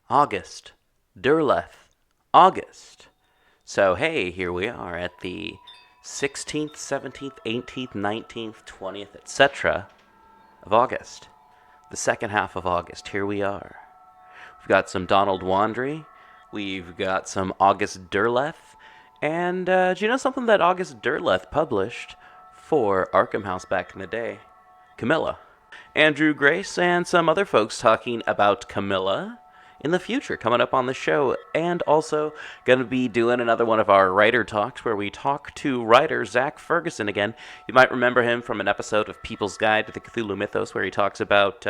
August. Derleth. August. So, hey, here we are at the 16th, 17th, 18th, 19th, 20th, etc. of August. The second half of August. Here we are. We've got some Donald Wandry. We've got some August Derleth. And do you know something that August Derleth published for Arkham House back in the day? Camilla. Andrew Grace and some other folks talking about Camilla in the future coming up on the show, and also going to be doing another one of our writer talks where we talk to writer Zach Ferguson again. You might remember him from an episode of People's Guide to the Cthulhu Mythos where he talks about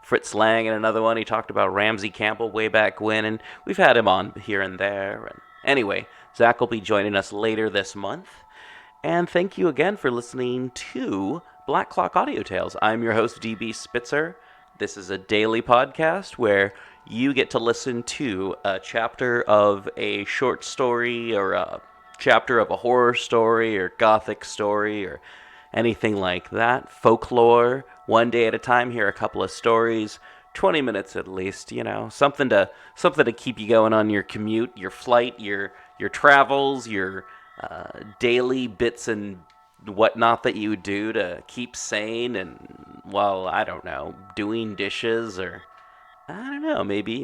Fritz Lang, and another one he talked about Ramsey Campbell way back when, and we've had him on here and there. And anyway, Zach will be joining us later this month. And thank you again for listening to Black Clock Audio Tales. I'm your host, DB Spitzer. This is a daily podcast where you get to listen to a chapter of a short story or a chapter of a horror story or Gothic story or anything like that. Folklore, one day at a time. Hear a couple of stories, 20 minutes at least, something to keep you going on your commute, your flight, your travels, your daily bits and whatnot that you do to keep sane and, well, I don't know, doing dishes, or I don't know, maybe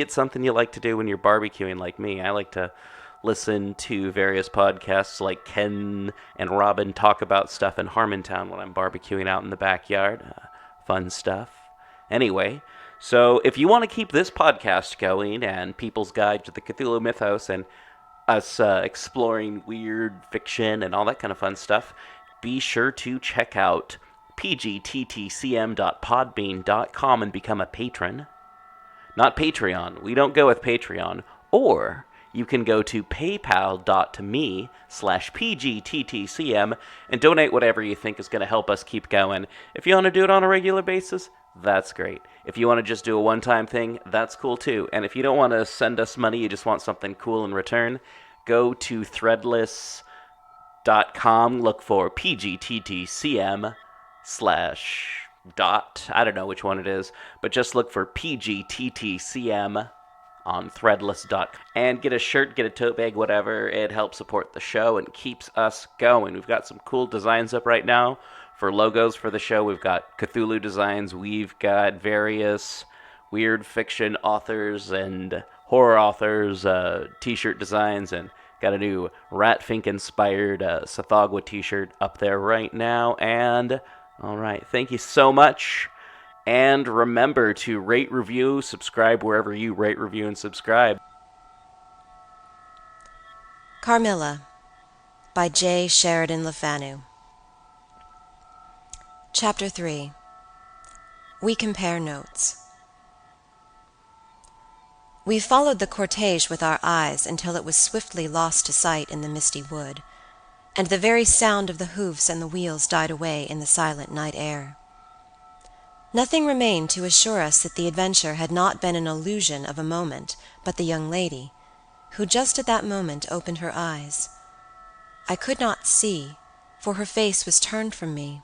it's something you like to do when you're barbecuing like me. I like to listen to various podcasts like Ken and Robin talk about stuff in Harmontown when I'm barbecuing out in the backyard. Fun stuff. Anyway, so if you want to keep this podcast going and People's Guide to the Cthulhu Mythos and us exploring weird fiction and all that kind of fun stuff, be sure to check out pgttcm.podbean.com and become a patron. Not Patreon. We don't go with Patreon. Or you can go to paypal.me/pgttcm and donate whatever you think is going to help us keep going. If you want to do it on a regular basis, that's great. If you want to just do a one-time thing, that's cool too. And if you don't want to send us money, you just want something cool in return, go to threadless.com, look for pgttcm/ dot, I don't know which one it is, but just look for pgttcm on threadless.com and get a shirt, get a tote bag, whatever. It helps support the show and keeps us going. We've got some cool designs up right now for logos for the show. We've got Cthulhu designs, we've got various weird fiction authors and horror authors t-shirt designs, and got a new Ratfink inspired Sathagwa t-shirt up there right now. And all right, thank you so much. And remember to rate, review, subscribe wherever you rate, review, and subscribe. Carmilla by J. Sheridan Le Fanu. Chapter 3. We Compare Notes. We followed the cortege with our eyes until it was swiftly lost to sight in the misty wood, and the very sound of the hoofs and the wheels died away in the silent night air. Nothing remained to assure us that the adventure had not been an illusion of a moment but the young lady, who just at that moment opened her eyes. I could not see, for her face was turned from me,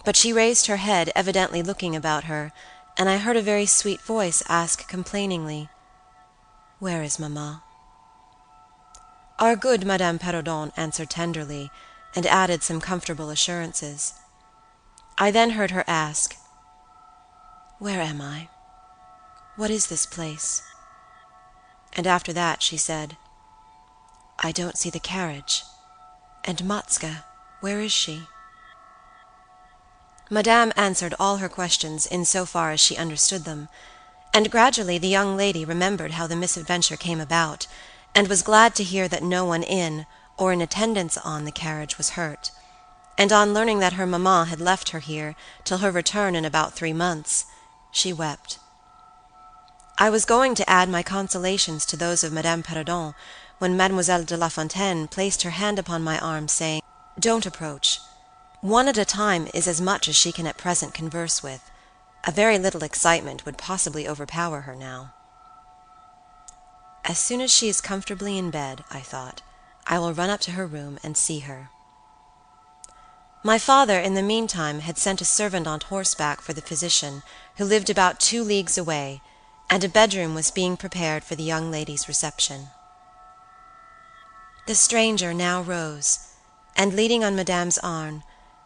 but she raised her head, evidently looking about her, and I heard a very sweet voice ask complainingly, "Where is Mamma?" Our good Madame Perrodon answered tenderly, and added some comfortable assurances. I then heard her ask, "Where am I? What is this place?" And after that she said, "I don't see the carriage. And Matska, where is she?" Madame answered all her questions in so far as she understood them, and gradually the young lady remembered how the misadventure came about, and was glad to hear that no one in or in attendance on the carriage was hurt, and on learning that her mamma had left her here till her return in about 3 months, she wept. I was going to add my consolations to those of Madame Perrodon when Mademoiselle de La Fontaine placed her hand upon my arm, saying, "Don't approach. One at a time is as much as she can at present converse with. A very little excitement would possibly overpower her now." As soon as she is comfortably in bed, I thought, I will run up to her room and see her. My father, in the meantime, had sent a servant on horseback for the physician, who lived about 2 leagues away, and a bedroom was being prepared for the young lady's reception. The stranger now rose, and leaning on Madame's arm,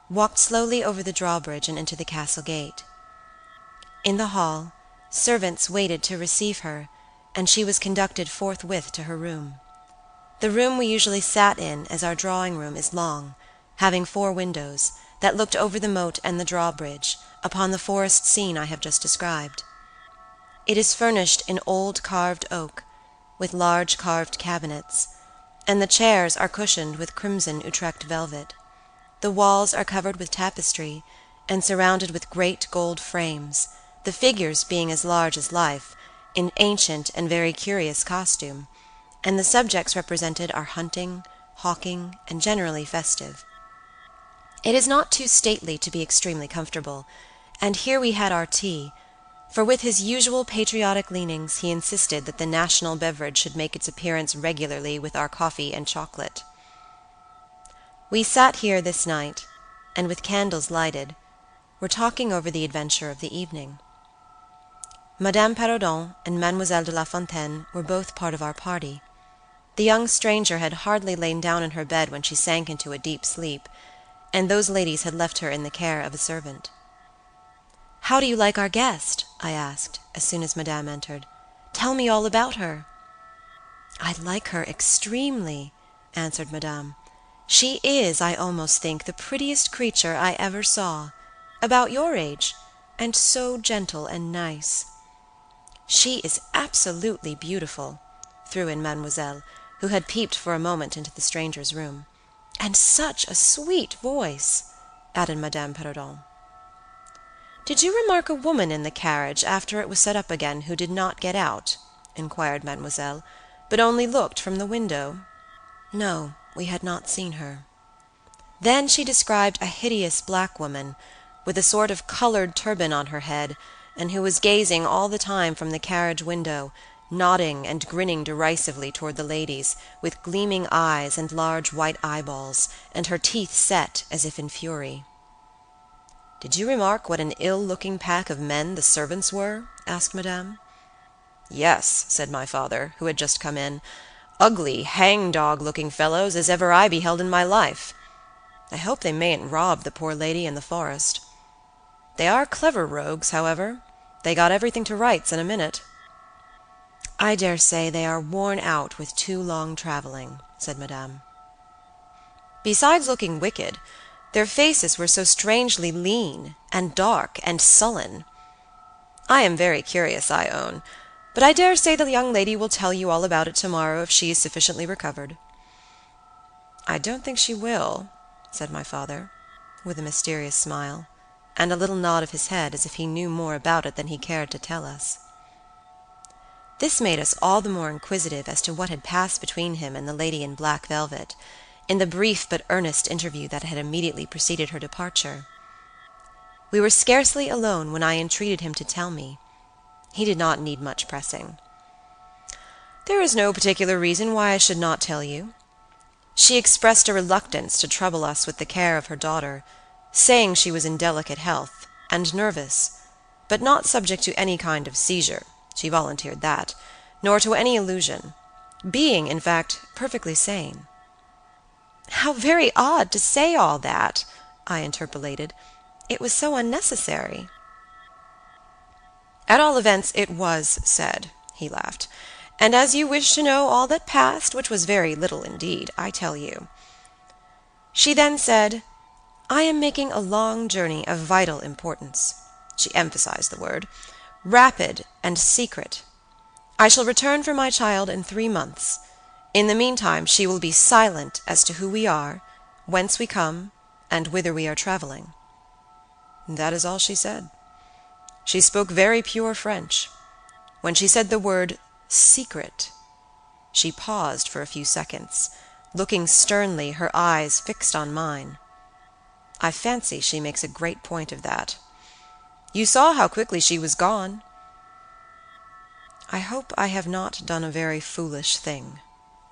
walked slowly over the drawbridge and into the castle gate. In the hall, servants waited to receive her, and she was conducted forthwith to her room. The room we usually sat in, as our drawing-room is long, having 4 windows, that looked over the moat and the drawbridge, upon the forest scene I have just described. It is furnished in old carved oak, with large carved cabinets, and the chairs are cushioned with crimson Utrecht velvet. The walls are covered with tapestry, and surrounded with great gold frames, the figures being as large as life, in ancient and very curious costume, and the subjects represented are hunting, hawking, and generally festive. It is not too stately to be extremely comfortable, and here we had our tea, for with his usual patriotic leanings he insisted that the national beverage should make its appearance regularly with our coffee and chocolate. We sat here this night, and with candles lighted, were talking over the adventure of the evening. Madame Perrodon and Mademoiselle de La Fontaine were both part of our party. The young stranger had hardly lain down in her bed when she sank into a deep sleep, and those ladies had left her in the care of a servant. "How do you like our guest?" I asked, as soon as Madame entered. "Tell me all about her." "I like her extremely," answered Madame. "She is, I almost think, the prettiest creature I ever saw, about your age, and so gentle and nice." "She is absolutely beautiful," threw in Mademoiselle, who had peeped for a moment into the stranger's room. "And such a sweet voice," added Madame Perrodon. "Did you remark a woman in the carriage after it was set up again who did not get out?" inquired Mademoiselle, "but only looked from the window?" "No, we had not seen her." Then she described a hideous black woman, with a sort of colored turban on her head, and who was gazing all the time from the carriage window, nodding and grinning derisively toward the ladies, with gleaming eyes and large white eyeballs, and her teeth set as if in fury. "Did you remark what an ill-looking pack of men the servants were?" asked Madame. "Yes," said my father, who had just come in, "ugly, hang-dog-looking fellows as ever I beheld in my life. I hope they mayn't rob the poor lady in the forest. They are clever rogues, however. They got everything to rights in a minute." "I dare say they are worn out with too long traveling," said Madame. "Besides looking wicked, their faces were so strangely lean, and dark, and sullen. I am very curious, I own, but I dare say the young lady will tell you all about it tomorrow if she is sufficiently recovered." "I don't think she will," said my father, with a mysterious smile, and a little nod of his head as if he knew more about it than he cared to tell us. This made us all the more inquisitive as to what had passed between him and the lady in black velvet, in the brief but earnest interview that had immediately preceded her departure. We were scarcely alone when I entreated him to tell me. He did not need much pressing. "There is no particular reason why I should not tell you. She expressed a reluctance to trouble us with the care of her daughter, saying she was in delicate health, and nervous, but not subject to any kind of seizure, she volunteered that, nor to any illusion, being, in fact, perfectly sane." "How very odd to say all that," I interpolated. "It was so unnecessary." "At all events, it was said," he laughed, "and as you wish to know all that passed, which was very little indeed, I tell you. She then said, 'I am making a long journey of vital importance,' she emphasized the word, 'rapid and secret. I shall return for my child in 3 months. In the meantime she will be silent as to who we are, whence we come, and whither we are traveling.' That is all she said. She spoke very pure French. When she said the word 'secret,' she paused for a few seconds, looking sternly, her eyes fixed on mine. I fancy she makes a great point of that. You saw how quickly she was gone. I hope I have not done a very foolish thing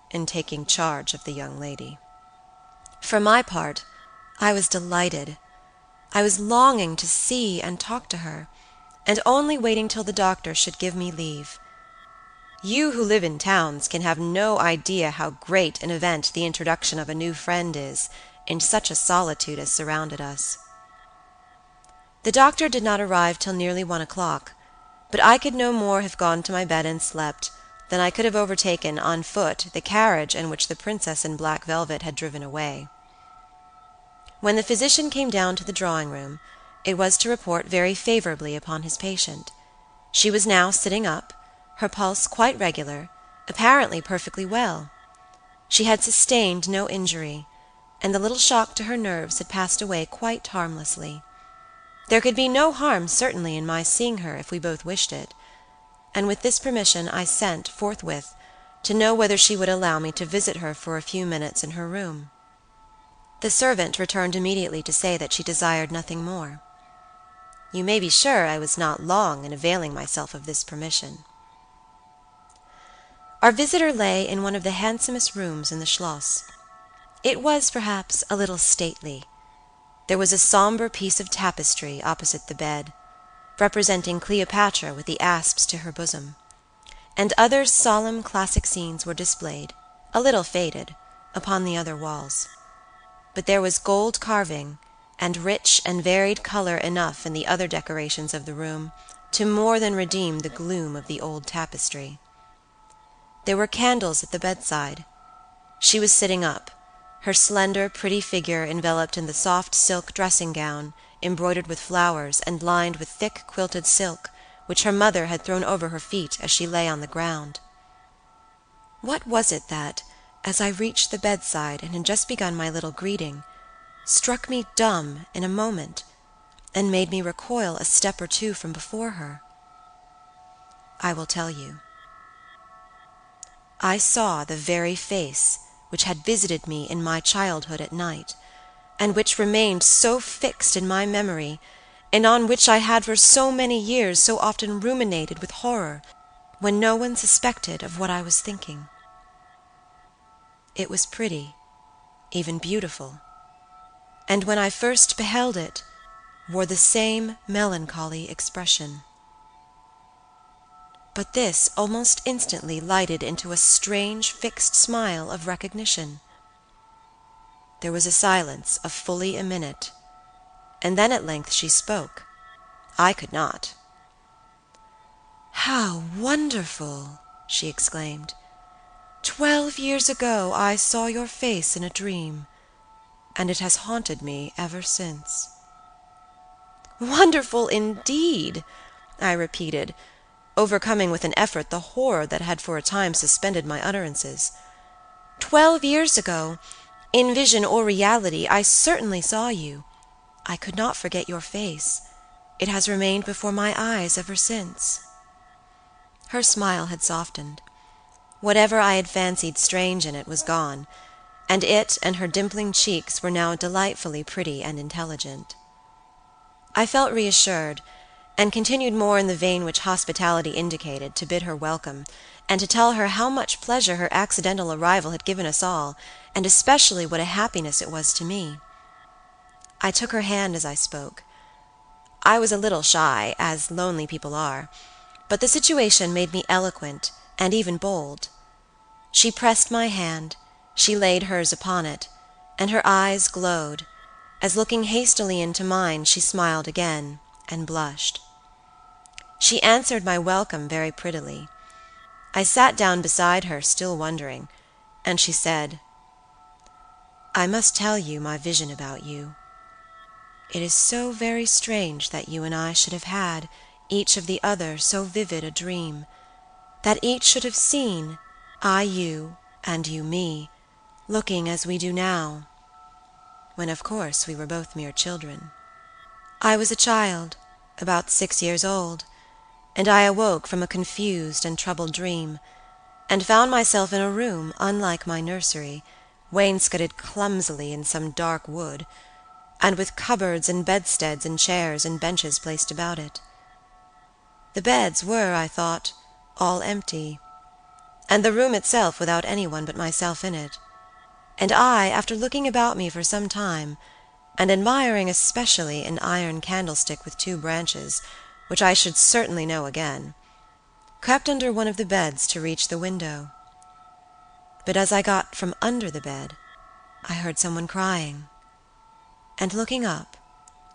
in taking charge of the young lady." For my part, I was delighted. I was longing to see and talk to her, and only waiting till the doctor should give me leave. You who live in towns can have no idea how great an event the introduction of a new friend is in such a solitude as surrounded us. The doctor did not arrive till nearly 1 o'clock, but I could no more have gone to my bed and slept than I could have overtaken on foot the carriage in which the princess in black velvet had driven away. When the physician came down to the drawing-room, it was to report very favorably upon his patient. She was now sitting up, her pulse quite regular, apparently perfectly well. She had sustained no injury, and the little shock to her nerves had passed away quite harmlessly. There could be no harm certainly in my seeing her if we both wished it, and with this permission I sent forthwith to know whether she would allow me to visit her for a few minutes in her room. The servant returned immediately to say that she desired nothing more. You may be sure I was not long in availing myself of this permission. Our visitor lay in one of the handsomest rooms in the Schloss. It was, perhaps, a little stately. There was a sombre piece of tapestry opposite the bed, representing Cleopatra with the asps to her bosom, and other solemn classic scenes were displayed, a little faded, upon the other walls. But there was gold carving and rich and varied color enough in the other decorations of the room to more than redeem the gloom of the old tapestry. There were candles at the bedside. She was sitting up, her slender, pretty figure enveloped in the soft silk dressing-gown, embroidered with flowers and lined with thick quilted silk, which her mother had thrown over her feet as she lay on the ground. What was it that, as I reached the bedside and had just begun my little greeting, struck me dumb in a moment, and made me recoil a step or two from before her? I will tell you. I saw the very face which had visited me in my childhood at night, and which remained so fixed in my memory, and on which I had for so many years so often ruminated with horror, when no one suspected of what I was thinking. It was pretty, even beautiful, and when I first beheld it, wore the same melancholy expression. But this almost instantly lighted into a strange fixed smile of recognition. There was a silence of fully a minute, and then at length she spoke. I could not. "How wonderful!" she exclaimed. "12 years ago I saw your face in a dream, and it has haunted me ever since." "Wonderful indeed!" I repeated, overcoming with an effort the horror that had for a time suspended my utterances. 12 years ago, in vision or reality, I certainly saw you. I could not forget your face. It has remained before my eyes ever since." Her smile had softened. Whatever I had fancied strange in it was gone, and it and her dimpling cheeks were now delightfully pretty and intelligent. I felt reassured, and continued more in the vein which hospitality indicated, to bid her welcome, and to tell her how much pleasure her accidental arrival had given us all, and especially what a happiness it was to me. I took her hand as I spoke. I was a little shy, as lonely people are, but the situation made me eloquent and even bold. She pressed my hand, she laid hers upon it, and her eyes glowed, as looking hastily into mine she smiled again, and blushed. She answered my welcome very prettily. I sat down beside her, still wondering, and she said, "I must tell you my vision about you. It is so very strange that you and I should have had, each of the other, so vivid a dream, that each should have seen, I you, and you me, looking as we do now, when of course we were both mere children. I was a child, about 6 years old, and I awoke from a confused and troubled dream, and found myself in a room unlike my nursery, wainscoted clumsily in some dark wood, and with cupboards and bedsteads and chairs and benches placed about it. The beds were, I thought, all empty, and the room itself without anyone but myself in it, and I, after looking about me for some time, and admiring especially an iron candlestick with 2 branches, which I should certainly know again, crept under one of the beds to reach the window. But as I got from under the bed, I heard someone crying, and looking up,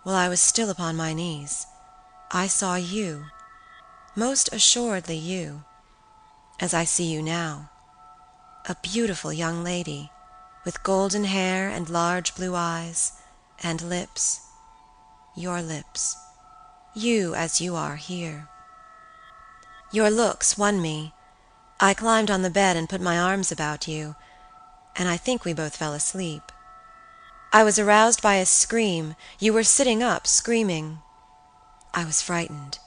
while I was still upon my knees, I saw you, most assuredly you, as I see you now, a beautiful young lady, with golden hair and large blue eyes, and lips, your lips, you as you are here. Your looks won me. I climbed on the bed and put my arms about you, and I think we both fell asleep. I was aroused by a scream. You were sitting up, screaming. I was frightened,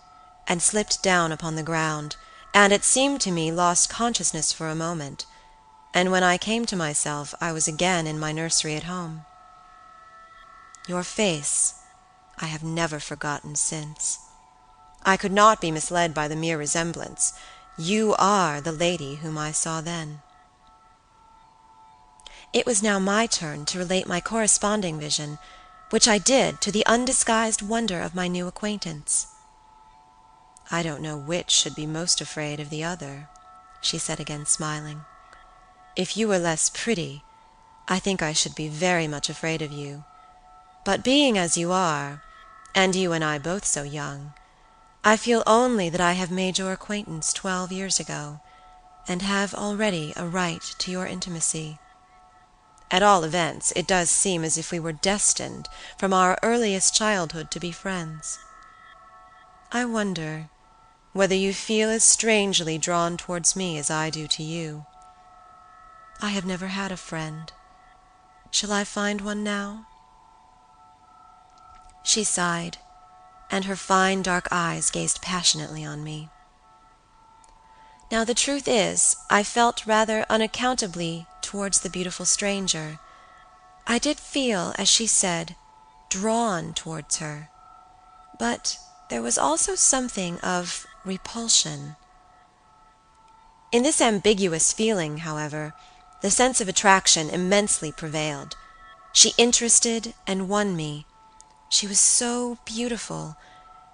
and slipped down upon the ground, and it seemed to me lost consciousness for a moment, and when I came to myself I was again in my nursery at home. Your face I have never forgotten since. I could not be misled by the mere resemblance. You are the lady whom I saw then. It was now my turn to relate my corresponding vision, which I did to the undisguised wonder of my new acquaintance. I don't know which should be most afraid of the other, she said again, smiling. If you were less pretty, I think I should be very much afraid of you. But being as you are, and you and I both so young, I feel only that I have made your acquaintance 12 years ago, and have already a right to your intimacy. At all events, it does seem as if we were destined from our earliest childhood to be friends. I wonder whether you feel as strangely drawn towards me as I do to you. I have never had a friend. Shall I find one now? She sighed, and her fine dark eyes gazed passionately on me. Now the truth is, I felt rather unaccountably towards the beautiful stranger. I did feel, as she said, drawn towards her, but there was also something of repulsion. In this ambiguous feeling, however, the sense of attraction immensely prevailed. She interested and won me. She was so beautiful,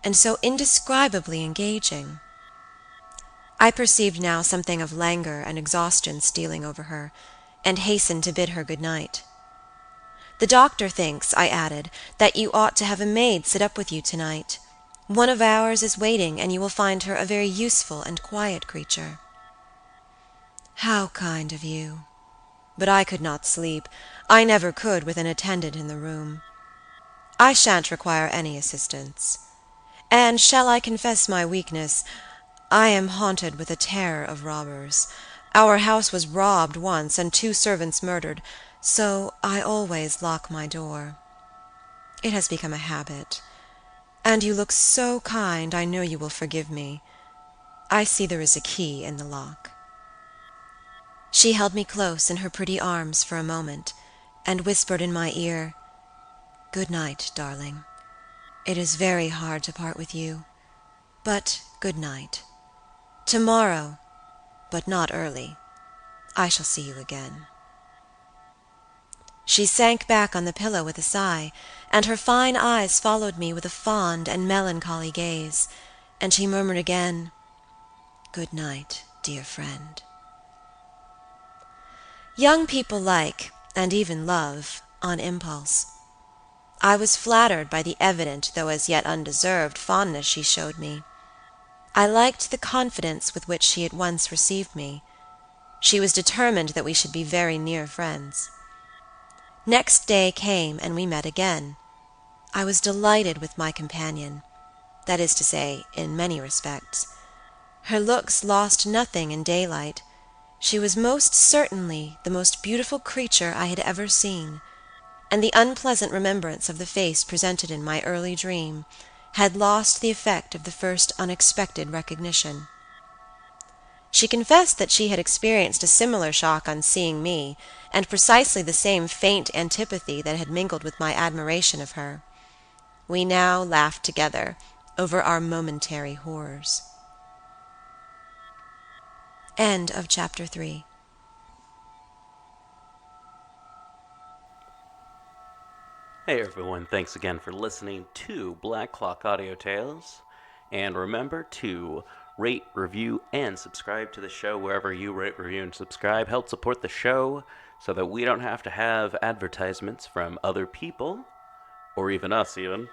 and so indescribably engaging. I perceived now something of languor and exhaustion stealing over her, and hastened to bid her good night. The doctor thinks, I added, that you ought to have a maid sit up with you tonight. One of ours is waiting, and you will find her a very useful and quiet creature. How kind of you! But I could not sleep. I never could with an attendant in the room. I shan't require any assistance. And shall I confess my weakness? I am haunted with a terror of robbers. Our house was robbed once, and 2 servants murdered, so I always lock my door. It has become a habit. And you look so kind, I know you will forgive me. I see there is a key in the lock. She held me close in her pretty arms for a moment, and whispered in my ear, "Good night, darling. It is very hard to part with you, but good night. Tomorrow, but not early, I shall see you again." She sank back on the pillow with a sigh, and her fine eyes followed me with a fond and melancholy gaze, and she murmured again, "Good night, dear friend." Young people like, and even love, on impulse. I was flattered by the evident, though as yet undeserved, fondness she showed me. I liked the confidence with which she at once received me. She was determined that we should be very near friends. Next day came, and we met again. I was delighted with my companion, that is to say, in many respects. Her looks lost nothing in daylight. She was most certainly the most beautiful creature I had ever seen, and the unpleasant remembrance of the face presented in my early dream had lost the effect of the first unexpected recognition. She confessed that she had experienced a similar shock on seeing me, and precisely the same faint antipathy that had mingled with my admiration of her. We now laughed together over our momentary horrors. End of chapter 3. Hey everyone, thanks again for listening to Black Clock Audio Tales. And remember to rate, review, and subscribe to the show wherever you rate, review, and subscribe. Help support the show so that we don't have to have advertisements from other people, or even us even,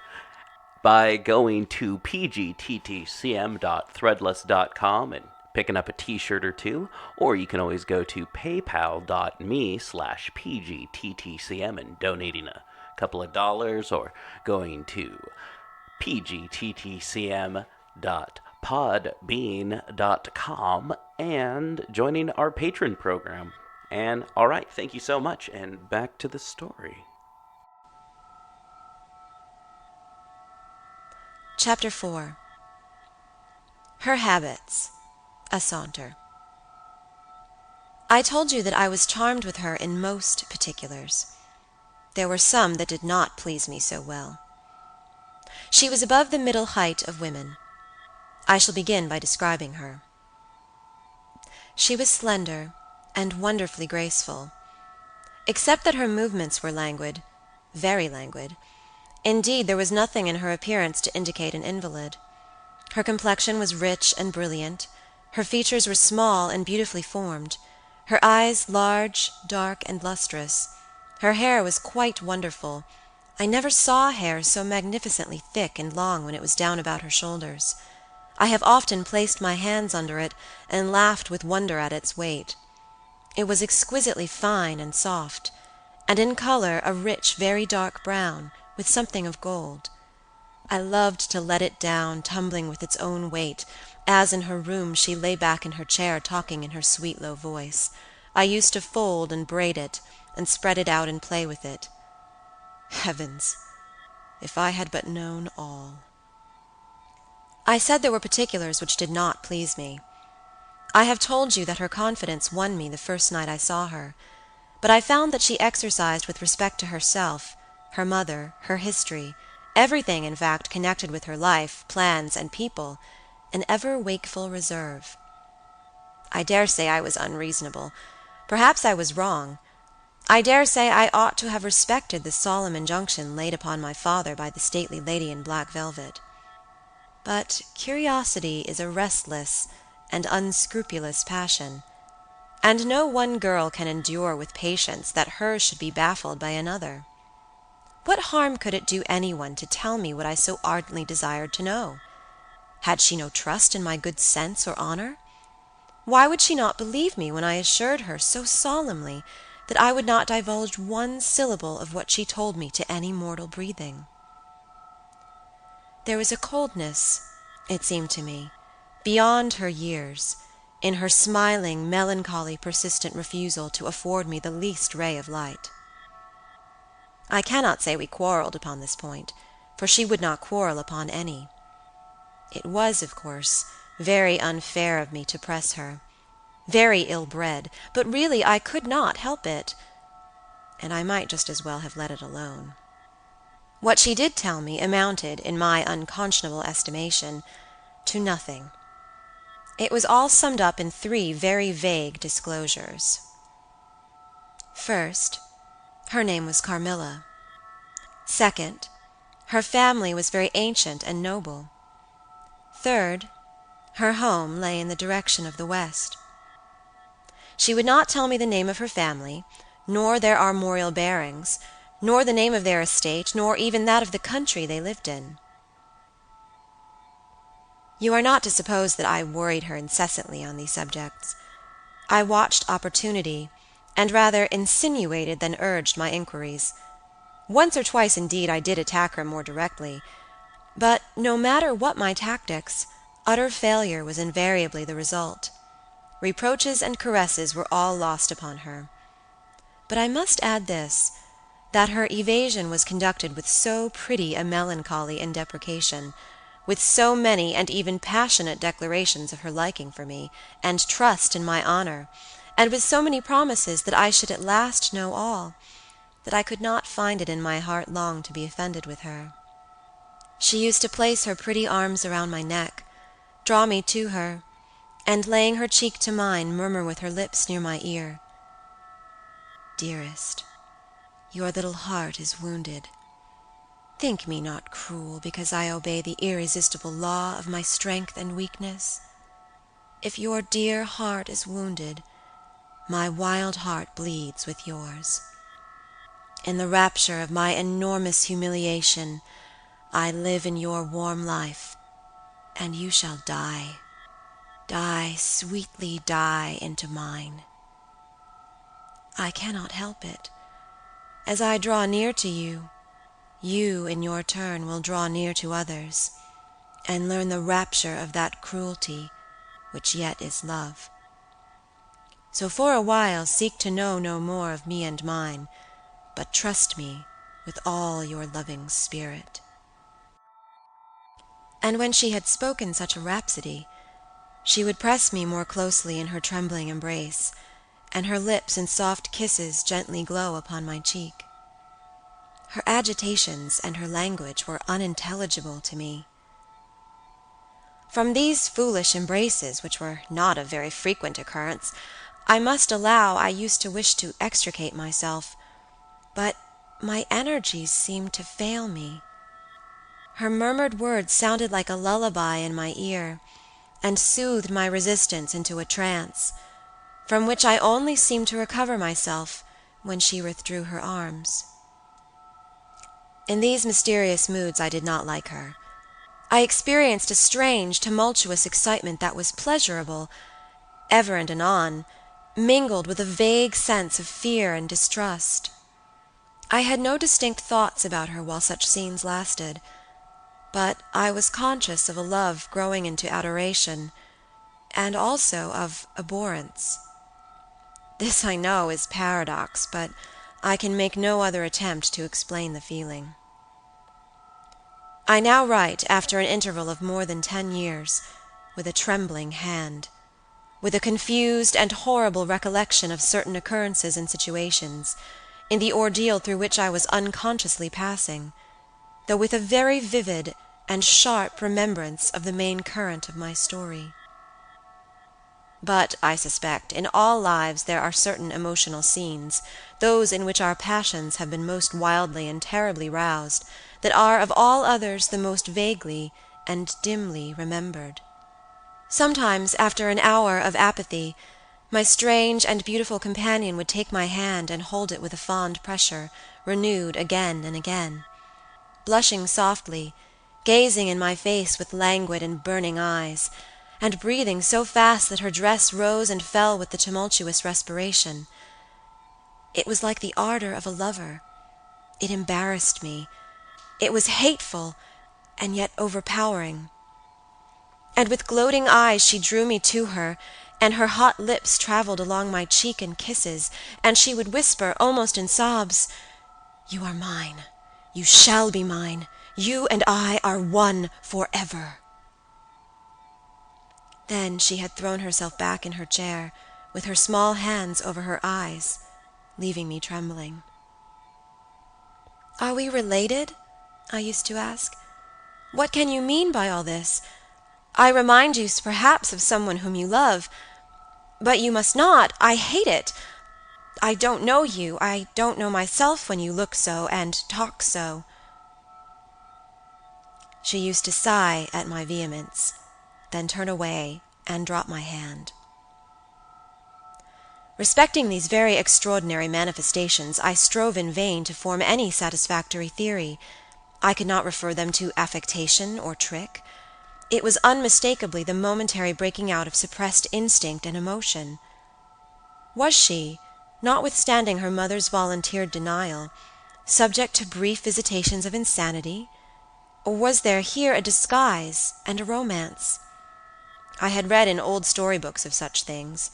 by going to pgttcm.threadless.com and picking up a t-shirt or two, or you can always go to paypal.me/pgttcm and donating a couple of dollars, or going to pgttcm.podbean.com and joining our patron program. And all right, thank you so much, and back to the story. Chapter 4. Her Habits. A Saunter. I told you that I was charmed with her in most particulars. There were some that did not please me so well. She was above the middle height of women. I shall begin by describing her. She was slender and wonderfully graceful, except that her movements were languid, very languid. Indeed, there was nothing in her appearance to indicate an invalid. Her complexion was rich and brilliant, her features were small and beautifully formed, her eyes large, dark, and lustrous. Her hair was quite wonderful. I never saw hair so magnificently thick and long when it was down about her shoulders. I have often placed my hands under it and laughed with wonder at its weight. It was exquisitely fine and soft, and in color a rich, very dark brown, with something of gold. I loved to let it down, tumbling with its own weight, as in her room she lay back in her chair talking in her sweet low voice. I used to fold and braid it, and spread it out and play with it. Heavens! If I had but known all. I said there were particulars which did not please me. I have told you that her confidence won me the first night I saw her, but I found that she exercised with respect to herself, her mother, her history, everything, in fact, connected with her life, plans, and people, an ever-wakeful reserve. I dare say I was unreasonable. Perhaps I was wrong. I dare say I ought to have respected the solemn injunction laid upon my father by the stately lady in black velvet. But curiosity is a restless and unscrupulous passion, and no one girl can endure with patience that hers should be baffled by another. What harm could it do anyone to tell me what I so ardently desired to know? Had she no trust in my good sense or honor? Why would she not believe me when I assured her so solemnly that I would not divulge one syllable of what she told me to any mortal breathing? There was a coldness, it seemed to me, beyond her years, in her smiling, melancholy, persistent refusal to afford me the least ray of light. I cannot say we quarreled upon this point, for she would not quarrel upon any. It was, of course, very unfair of me to press her, very ill-bred, but really I could not help it, and I might just as well have let it alone. What she did tell me amounted, in my unconscionable estimation, to nothing. It was all summed up in 3 very vague disclosures. First, her name was Carmilla. Second, her family was very ancient and noble. Third, her home lay in the direction of the west. She would not tell me the name of her family, nor their armorial bearings, nor the name of their estate, nor even that of the country they lived in. You are not to suppose that I worried her incessantly on these subjects. I watched opportunity, and rather insinuated than urged my inquiries. Once or twice, indeed, I did attack her more directly, but no matter what my tactics, utter failure was invariably the result. Reproaches and caresses were all lost upon her. But I must add this, that her evasion was conducted with so pretty a melancholy and deprecation, with so many and even passionate declarations of her liking for me, and trust in my honor, and with so many promises that I should at last know all, that I could not find it in my heart long to be offended with her. She used to place her pretty arms around my neck, draw me to her, and laying her cheek to mine, murmur with her lips near my ear, "Dearest, your little heart is wounded. Think me not cruel because I obey the irresistible law of my strength and weakness. If your dear heart is wounded, my wild heart bleeds with yours. In the rapture of my enormous humiliation, I live in your warm life, and you shall die. Die, sweetly die into mine. I cannot help it. As I draw near to you, you in your turn will draw near to others, and learn the rapture of that cruelty which yet is love. So for a while seek to know no more of me and mine, but trust me with all your loving spirit." And when she had spoken such a rhapsody, she would press me more closely in her trembling embrace, and her lips in soft kisses gently glow upon my cheek. Her agitations and her language were unintelligible to me. From these foolish embraces, which were not of very frequent occurrence, I must allow I used to wish to extricate myself, but my energies seemed to fail me. Her murmured words sounded like a lullaby in my ear, and soothed my resistance into a trance, from which I only seemed to recover myself when she withdrew her arms. In these mysterious moods I did not like her. I experienced a strange, tumultuous excitement that was pleasurable, ever and anon, mingled with a vague sense of fear and distrust. I had no distinct thoughts about her while such scenes lasted, but I was conscious of a love growing into adoration, and also of abhorrence. This I know is paradox, but I can make no other attempt to explain the feeling. I now write, after an interval of more than 10 years, with a trembling hand, with a confused and horrible recollection of certain occurrences and situations, in the ordeal through which I was unconsciously passing, though with a very vivid and sharp remembrance of the main current of my story. But, I suspect, in all lives there are certain emotional scenes, those in which our passions have been most wildly and terribly roused, that are of all others the most vaguely and dimly remembered. Sometimes, after an hour of apathy, my strange and beautiful companion would take my hand and hold it with a fond pressure, renewed again and again. Blushing softly, gazing in my face with languid and burning eyes, and breathing so fast that her dress rose and fell with the tumultuous respiration. It was like the ardor of a lover. It embarrassed me. It was hateful, and yet overpowering. And with gloating eyes she drew me to her, and her hot lips traveled along my cheek in kisses, and she would whisper, almost in sobs, "You are mine. You shall be mine. You and I are one forever." Then she had thrown herself back in her chair, with her small hands over her eyes, leaving me trembling. "Are we related?" I used to ask. "What can you mean by all this? I remind you perhaps of someone whom you love, but you must not. I hate it. I don't know you. I don't know myself when you look so and talk so." She used to sigh at my vehemence, then turn away and drop my hand. Respecting these very extraordinary manifestations, I strove in vain to form any satisfactory theory. I could not refer them to affectation or trick. It was unmistakably the momentary breaking out of suppressed instinct and emotion. Was she, notwithstanding her mother's volunteered denial, subject to brief visitations of insanity? Or was there here a disguise and a romance? I had read in old storybooks of such things.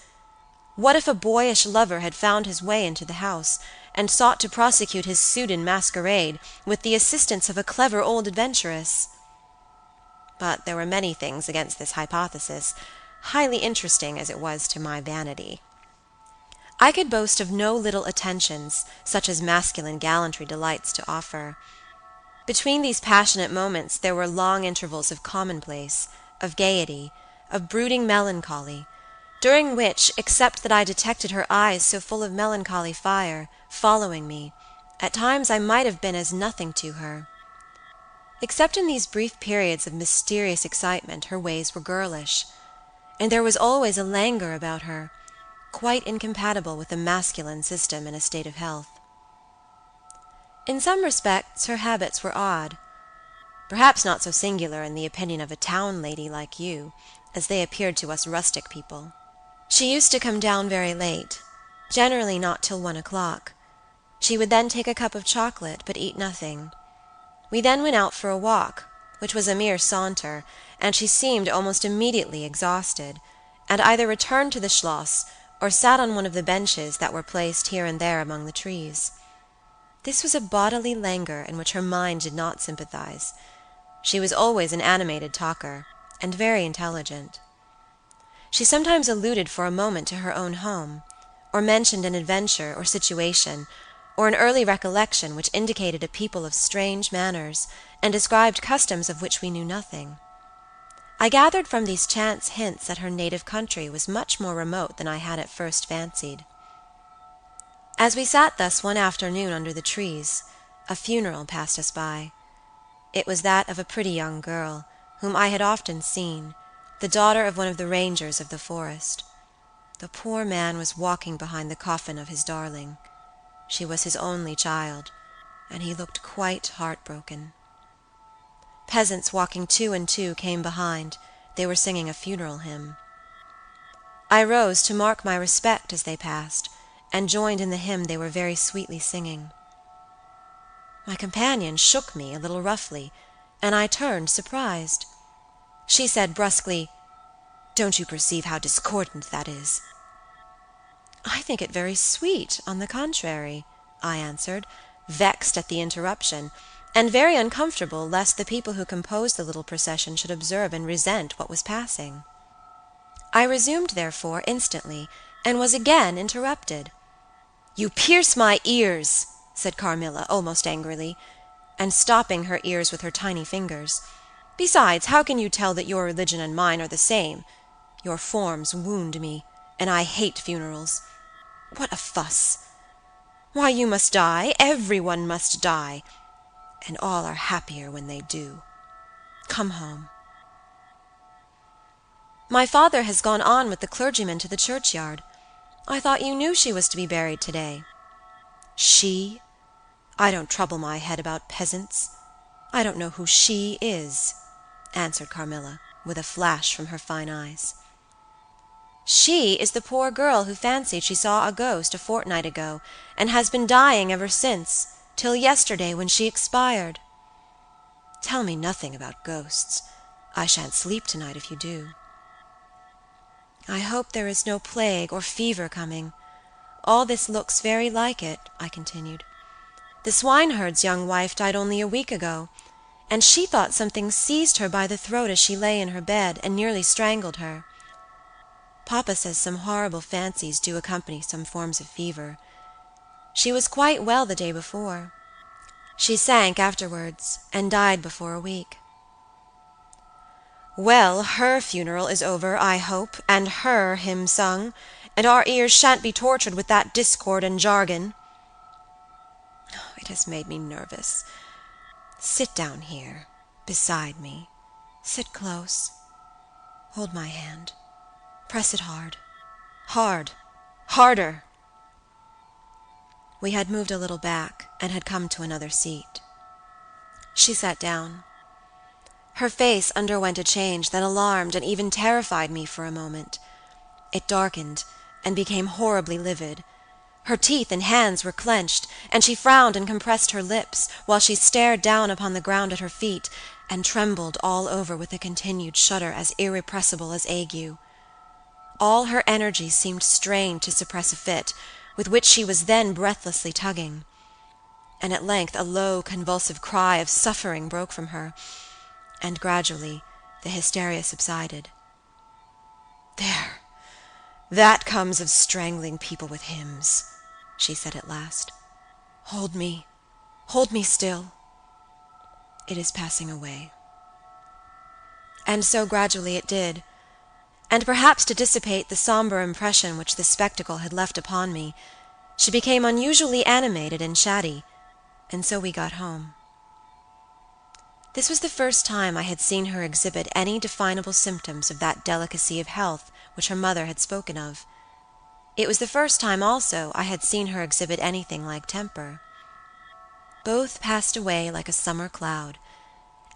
What if a boyish lover had found his way into the house, and sought to prosecute his suit in masquerade, with the assistance of a clever old adventuress? But there were many things against this hypothesis, highly interesting as it was to my vanity. I could boast of no little attentions, such as masculine gallantry delights to offer. Between these passionate moments there were long intervals of commonplace, of gaiety, of brooding melancholy, during which, except that I detected her eyes so full of melancholy fire, following me, at times I might have been as nothing to her. Except in these brief periods of mysterious excitement, her ways were girlish, and there was always a languor about her, quite incompatible with the masculine system in a state of health. In some respects her habits were odd, perhaps not so singular in the opinion of a town lady like you, as they appeared to us rustic people. She used to come down very late, generally not till 1 o'clock. She would then take a cup of chocolate, but eat nothing. We then went out for a walk, which was a mere saunter, and she seemed almost immediately exhausted, and either returned to the schloss or sat on one of the benches that were placed here and there among the trees. This was a bodily languor in which her mind did not sympathize. She was always an animated talker, and very intelligent. She sometimes alluded for a moment to her own home, or mentioned an adventure or situation, or an early recollection which indicated a people of strange manners, and described customs of which we knew nothing. I gathered from these chance hints that her native country was much more remote than I had at first fancied. As we sat thus one afternoon under the trees, a funeral passed us by. It was that of a pretty young girl, whom I had often seen, the daughter of one of the rangers of the forest. The poor man was walking behind the coffin of his darling. She was his only child, and he looked quite heartbroken. Peasants walking two and two came behind. They were singing a funeral hymn. I rose to mark my respect as they passed, and joined in the hymn they were very sweetly singing. My companion shook me a little roughly, and I turned surprised. She said brusquely, "Don't you perceive how discordant that is?" "I think it very sweet, on the contrary," I answered, vexed at the interruption, and very uncomfortable lest the people who composed the little procession should observe and resent what was passing. I resumed, therefore, instantly, and was again interrupted. "You pierce my ears," said Carmilla, almost angrily, and stopping her ears with her tiny fingers. "Besides, how can you tell that your religion and mine are the same? Your forms wound me, and I hate funerals. What a fuss! Why, you must die, everyone must die, and all are happier when they do. Come home." "My father has gone on with the clergyman to the churchyard. I thought you knew she was to be buried today." "She? I don't trouble my head about peasants. I don't know who she is," answered Carmilla, with a flash from her fine eyes. "She is the poor girl who fancied she saw a ghost a fortnight ago, and has been dying ever since, till yesterday, when she expired." "Tell me nothing about ghosts. I shan't sleep tonight if you do." "I hope there is no plague or fever coming. All this looks very like it," I continued. "The swineherd's young wife died only a week ago, and she thought something seized her by the throat as she lay in her bed, and nearly strangled her. Papa says some horrible fancies do accompany some forms of fever. She was quite well the day before. She sank afterwards, and died before a week." "Well, her funeral is over, I hope, and her hymn sung, and our ears shan't be tortured with that discord and jargon. It has made me nervous. Sit down here, beside me. Sit close. Hold my hand. Press it hard. Hard. Harder." We had moved a little back, and had come to another seat. She sat down. Her face underwent a change that alarmed and even terrified me for a moment. It darkened, and became horribly livid. Her teeth and hands were clenched, and she frowned and compressed her lips, while she stared down upon the ground at her feet, and trembled all over with a continued shudder as irrepressible as ague. All her energy seemed strained to suppress a fit, with which she was then breathlessly tugging. And at length a low, convulsive cry of suffering broke from her, and gradually the hysteria subsided. "There, that comes of strangling people with hymns," she said at last. Hold me still. It is passing away." And so gradually it did, and perhaps to dissipate the somber impression which the spectacle had left upon me, she became unusually animated and chatty, and so we got home. This was the first time I had seen her exhibit any definable symptoms of that delicacy of health which her mother had spoken of. It was the first time also I had seen her exhibit anything like temper. Both passed away like a summer cloud,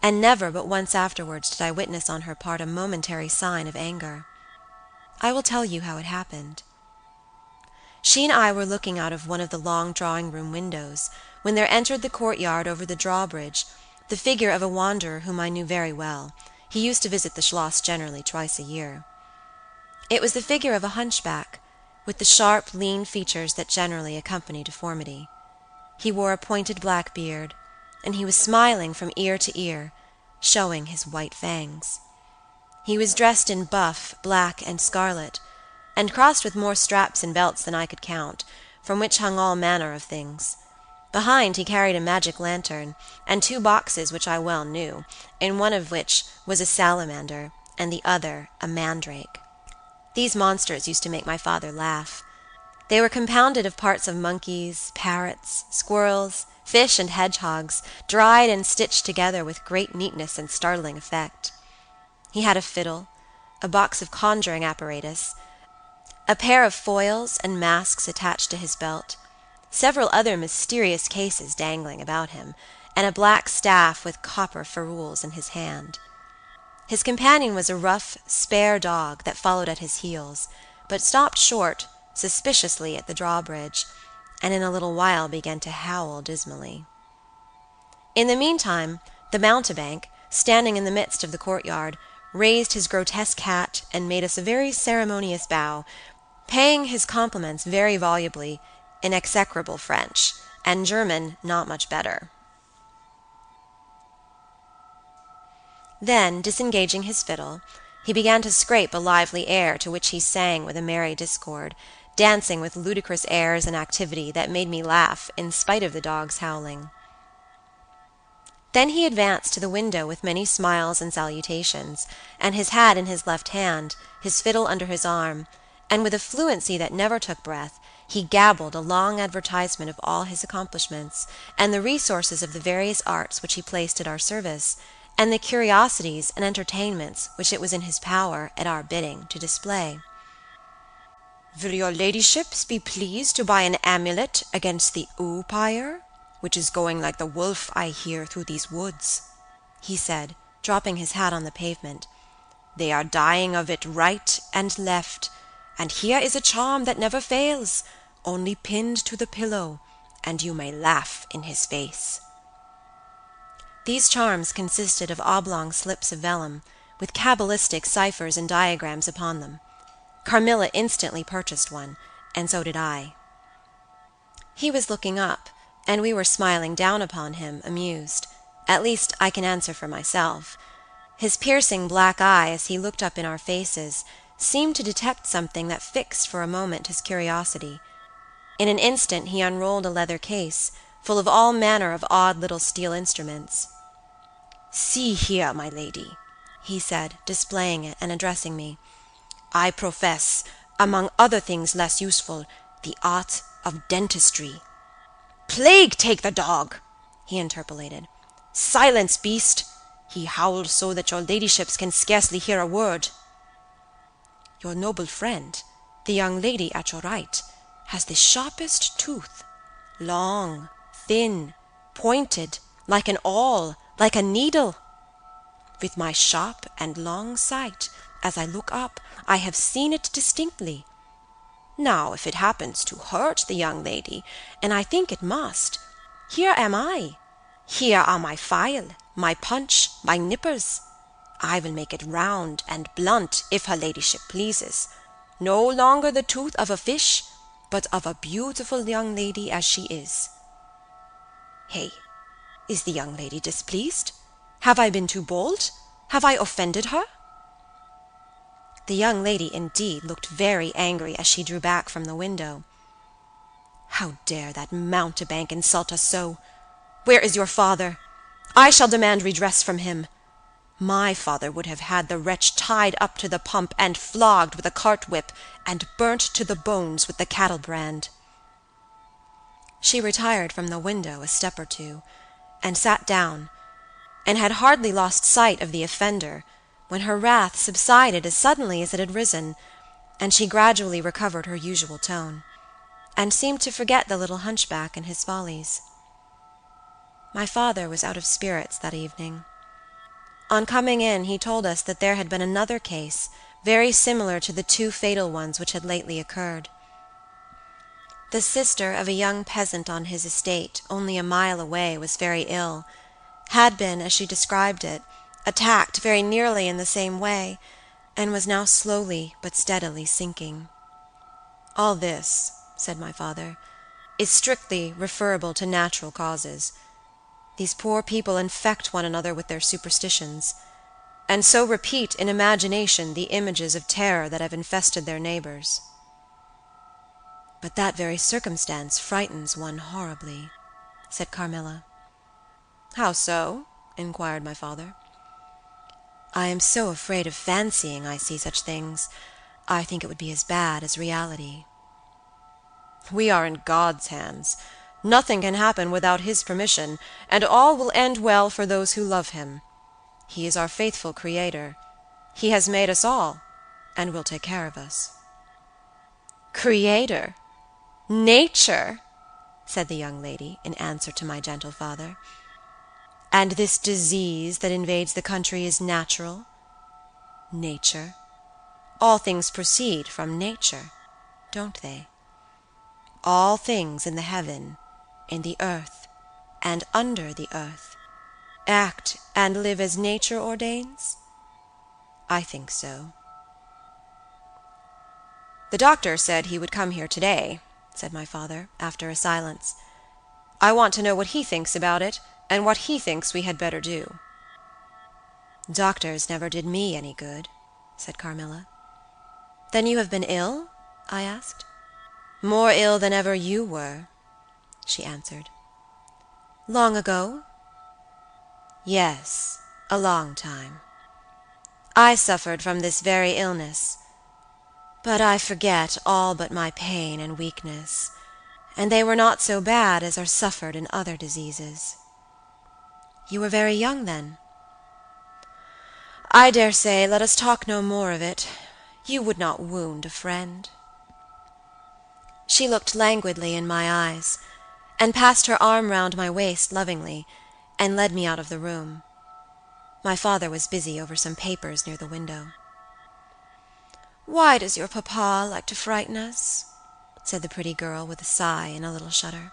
and never but once afterwards did I witness on her part a momentary sign of anger. I will tell you how it happened. She and I were looking out of one of the long drawing-room windows, when there entered the courtyard over the drawbridge the figure of a wanderer whom I knew very well. He used to visit the Schloss generally twice a year. It was the figure of a hunchback, with the sharp, lean features that generally accompany deformity. He wore a pointed black beard, and he was smiling from ear to ear, showing his white fangs. He was dressed in buff, black, and scarlet, and crossed with more straps and belts than I could count, from which hung all manner of things. Behind he carried a magic lantern, and 2 boxes which I well knew, in one of which was a salamander, and the other a mandrake. These monsters used to make my father laugh. They were compounded of parts of monkeys, parrots, squirrels, fish, and hedgehogs, dried and stitched together with great neatness and startling effect. He had a fiddle, a box of conjuring apparatus, a pair of foils and masks attached to his belt, several other mysterious cases dangling about him, and a black staff with copper ferrules in his hand. His companion was a rough, spare dog that followed at his heels, but stopped short, suspiciously, at the drawbridge, and in a little while began to howl dismally. In the meantime, the mountebank, standing in the midst of the courtyard, raised his grotesque hat and made us a very ceremonious bow, paying his compliments very volubly in execrable French, and German not much better. Then, disengaging his fiddle, he began to scrape a lively air to which he sang with a merry discord, dancing with ludicrous airs and activity that made me laugh in spite of the dog's howling. Then he advanced to the window with many smiles and salutations, and his hat in his left hand, his fiddle under his arm, and with a fluency that never took breath, he gabbled a long advertisement of all his accomplishments, and the resources of the various arts which he placed at our service, and the curiosities and entertainments which it was in his power, at our bidding, to display. "Will your ladyships be pleased to buy an amulet against the oupire, which is going like the wolf, I hear, through these woods?" he said, dropping his hat on the pavement. "They are dying of it right and left, and here is a charm that never fails, only pinned to the pillow, and you may laugh in his face." These charms consisted of oblong slips of vellum, with cabalistic ciphers and diagrams upon them. Carmilla instantly purchased one, and so did I. He was looking up, and we were smiling down upon him, amused. At least, I can answer for myself. His piercing black eye, as he looked up in our faces, seemed to detect something that fixed for a moment his curiosity. In an instant he unrolled a leather case, full of all manner of odd little steel instruments. "See here, my lady," he said, displaying it, and addressing me. "I profess, among other things less useful, the art of dentistry." "Plague take the dog!" he interpolated. "Silence, beast! He howls so that your ladyships can scarcely hear a word." "Your noble friend, the young lady at your right, has the sharpest tooth, long, thin, pointed, like an awl, like a needle. With my sharp and long sight, as I look up, I have seen it distinctly. Now, if it happens to hurt the young lady, and I think it must, here am I. Here are my file, my punch, my nippers. I will make it round and blunt, if her ladyship pleases. No longer the tooth of a fish, but of a beautiful young lady as she is. Hey, is the young lady displeased? Have I been too bold? Have I offended her?" The young lady, indeed, looked very angry as she drew back from the window. "How dare that mountebank insult us so? Where is your father? I shall demand redress from him. My father would have had the wretch tied up to the pump and flogged with a cart-whip, and burnt to the bones with the cattle-brand." She retired from the window a step or two, and sat down, and had hardly lost sight of the offender, when her wrath subsided as suddenly as it had risen, and she gradually recovered her usual tone, and seemed to forget the little hunchback and his follies. My father was out of spirits that evening. On coming in, he told us that there had been another case, very similar to the 2 fatal ones which had lately occurred. The sister of a young peasant on his estate, only a mile away, was very ill, had been, as she described it, attacked very nearly in the same way, and was now slowly but steadily sinking. All this, said my father, is strictly referable to natural causes. These poor people infect one another with their superstitions, and so repeat in imagination the images of terror that have infested their neighbors. But that very circumstance frightens one horribly, said Carmilla. How so? Inquired my father. I am so afraid of fancying I see such things. I think it would be as bad as reality. We are in God's hands. Nothing can happen without his permission, and all will end well for those who love him. He is our faithful Creator. He has made us all, and will take care of us. Creator? Nature? Said the young lady, in answer to my gentle father. And this disease that invades the country is natural? Nature. All things proceed from nature, don't they? All things in the heaven, in the earth, and under the earth, act and live as nature ordains? I think so. The doctor said he would come here today, said my father, after a silence. I want to know what he thinks about it, and what he thinks we had better do. Doctors never did me any good, said Carmilla. Then you have been ill? I asked. More ill than ever you were, she answered. Long ago? Yes, a long time. I suffered from this very illness, but I forget all but my pain and weakness, and they were not so bad as are suffered in other diseases. You were very young then? I dare say, let us talk no more of it. You would not wound a friend. She looked languidly in my eyes, and passed her arm round my waist lovingly, and led me out of the room. My father was busy over some papers near the window. Why does your papa like to frighten us? Said the pretty girl with a sigh and a little shudder.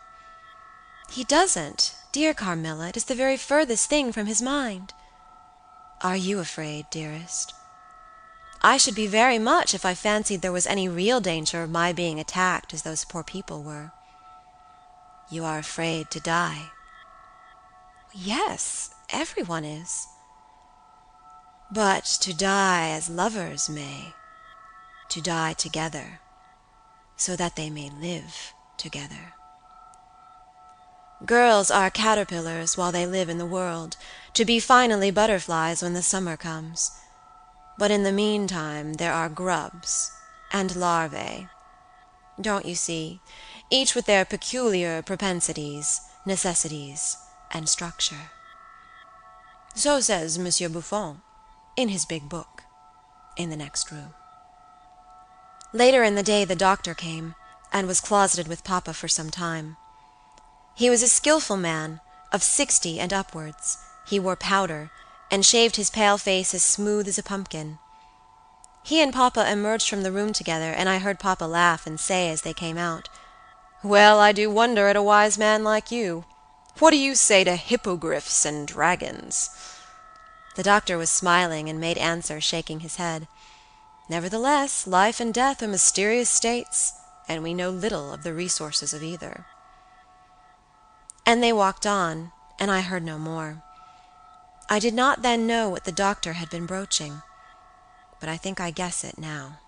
He doesn't, dear Carmilla. It is the very furthest thing from his mind. Are you afraid, dearest? I should be very much if I fancied there was any real danger of my being attacked as those poor people were. You are afraid to die? Yes, everyone is. But to die as lovers may, to die together, so that they may live together. Girls are caterpillars while they live in the world, to be finally butterflies when the summer comes. But in the meantime there are grubs and larvae. Don't you see, each with their peculiar propensities, necessities, and structure. So says Monsieur Buffon, in his big book, in the next room. Later in the day the doctor came, and was closeted with Papa for some time. He was a skillful man, of 60 and upwards. He wore powder, and shaved his pale face as smooth as a pumpkin. He and Papa emerged from the room together, and I heard Papa laugh and say as they came out, "Well, I do wonder at a wise man like you. What do you say to hippogriffs and dragons?" The doctor was smiling, and made answer, shaking his head, "Nevertheless, life and death are mysterious states, and we know little of the resources of either." And they walked on, and I heard no more. I did not then know what the doctor had been broaching, but I think I guess it now.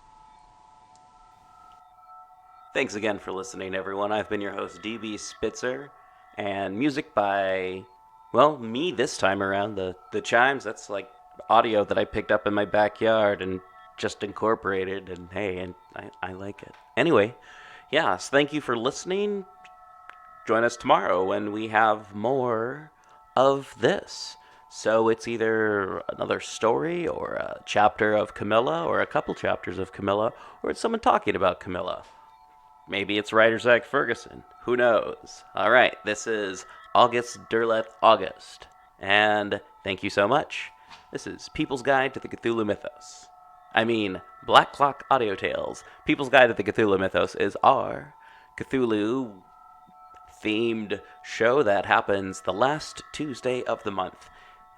Thanks again for listening, everyone. I've been your host, DB Spitzer, and music by, well, me this time around. The chimes, that's like audio that I picked up in my backyard and just incorporated, and hey, and I like it. Anyway, yeah, so thank you for listening. Join us tomorrow when we have more of this. So it's either another story or a chapter of Camilla or a couple chapters of Camilla, or it's someone talking about Camilla. Maybe it's writer Zach Ferguson. Who knows? All right, this is August Derleth August. And thank you so much. This is People's Guide to the Cthulhu Mythos. I mean, Black Clock Audio Tales. People's Guide to the Cthulhu Mythos is our Cthulhu themed show that happens the last Tuesday of the month.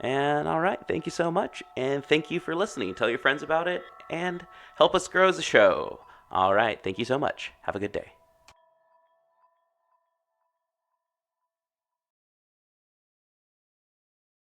And all right, thank you so much. And thank you for listening. Tell your friends about it and help us grow as a show. All right, thank you so much. Have a good day.